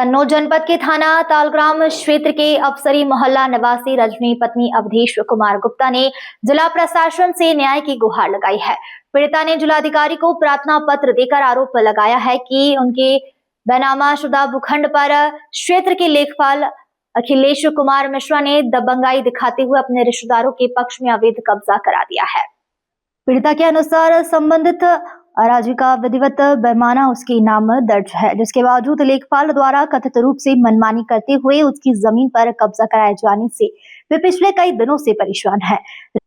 कन्नौज जनपद के थाना तालग्राम क्षेत्र के अफसरी मोहल्ला निवासी रजनी पत्नी अवधेश कुमार गुप्ता ने जिला प्रशासन से न्याय की गुहार लगाई है। पीड़िता ने जिलाधिकारी को प्रार्थना पत्र देकर आरोप लगाया है कि उनके बेनामाशुदा भूखंड पर क्षेत्र के लेखपाल अखिलेश कुमार मिश्रा ने दबंगाई दिखाते हुए अपने रिश्तेदारों के पक्ष में अवैध कब्जा करा दिया है। पीड़िता के अनुसार संबंधित अराजी का विधिवत पैमाना उसके नाम दर्ज है, जिसके बावजूद लेखपाल द्वारा कथित रूप से मनमानी करते हुए उसकी जमीन पर कब्जा कराए जाने से वे पिछले कई दिनों से परेशान है।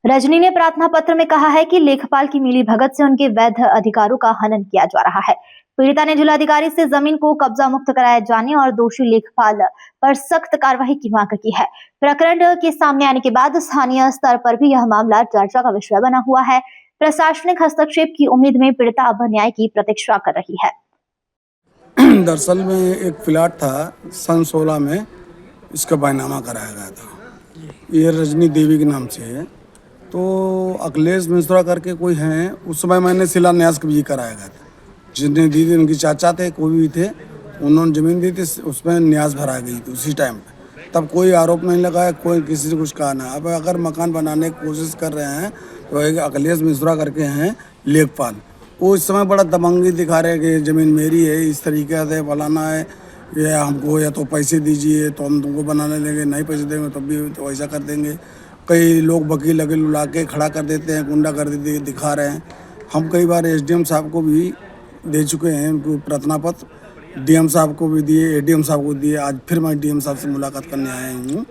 रजनी ने प्रार्थना पत्र में कहा है कि लेखपाल की मिलीभगत से उनके वैध अधिकारों का हनन किया जा रहा है। पीड़िता ने जिलाधिकारी से जमीन को कब्जा मुक्त कराए जाने और दोषी लेखपाल पर सख्त कार्रवाई की मांग की है। प्रकरण के सामने आने के बाद स्थानीय स्तर पर भी यह मामला चर्चा का विषय बना हुआ है। प्रशासनिक हस्तक्षेप की उम्मीद में पीड़िता अब न्याय की प्रतीक्षा कर रही है। दरअसल में एक प्लाट था सन 16 में, इसका बैनामा कराया गया था। ये रजनी देवी के नाम से है। तो अखिलेश मिश्रा करके कोई हैं, उस समय मैंने शिलान्यास भी कराया गया था। जिसने दी थी उनके चाचा थे, कोई भी थे, उन्होंने ज़मीन दी थी, उसमें न्यास भरा गई थी उसी टाइम पे। तब कोई आरोप नहीं लगाया, कोई किसी से कुछ कहा ना। अब अगर मकान बनाने की कोशिश कर रहे हैं तो एक अखिलेश मिश्रा करके हैं लेखपाल, वो इस समय बड़ा दबंगी दिखा रहे हैं कि ज़मीन मेरी है, इस तरीके से फलाना है, ये हमको या तो पैसे दीजिए तो हम तुमको बनाने देंगे, नहीं पैसे देंगे तब भी तो ऐसा कर देंगे। कई लोग वकील लगे ला के खड़ा कर देते हैं, गुंडा कर देते दिखा रहे हैं। हम कई बार एसडीएम साहब को भी दे चुके हैं उनको प्रार्थना पत्र, डीएम साहब को भी दिए, एडीएम साहब को दिए। आज फिर मैं डीएम साहब से मुलाकात करने आया हूँ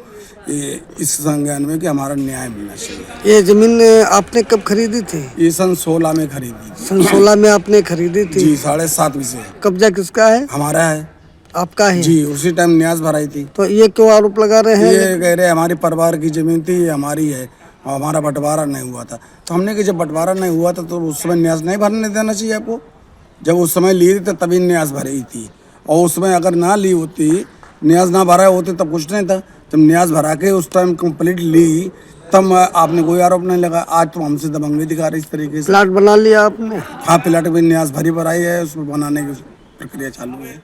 इस संज्ञान में कि हमारा न्याय मिलना चाहिए। ये जमीन आपने कब खरीदी थी? ये सन 16 में खरीदी थी। सन 16 में आपने खरीदी थी? जी, 7.5 से। कब्जा किसका है? हमारा है। आपका है? जी, उसी टाइम न्यास भराई थी। तो ये क्यों आरोप लगा रहे हैं? ये कह रहे हमारी परिवार की जमीन थी, ये हमारी है और हमारा बंटवारा नहीं हुआ था। तो हमने कि जब बंटवारा नहीं हुआ था तो उस समय न्यास नहीं भरने देना चाहिए आपको। जब उस समय ली थी तभी न्यास भरी थी, और उसमें अगर ना ली होती, न्यास ना भरा होते तब कुछ नहीं था। जब न्यास भरा के उस टाइम कंप्लीट ली तब आपने कोई आरोप नहीं लगा। आज तो हमसे दबंगी दिखा रहे इस तरीके से। प्लाट बना लिया आपने? हाँ, प्लाट भी न्यास भरी भराई है, उसमें बनाने की प्रक्रिया चालू है।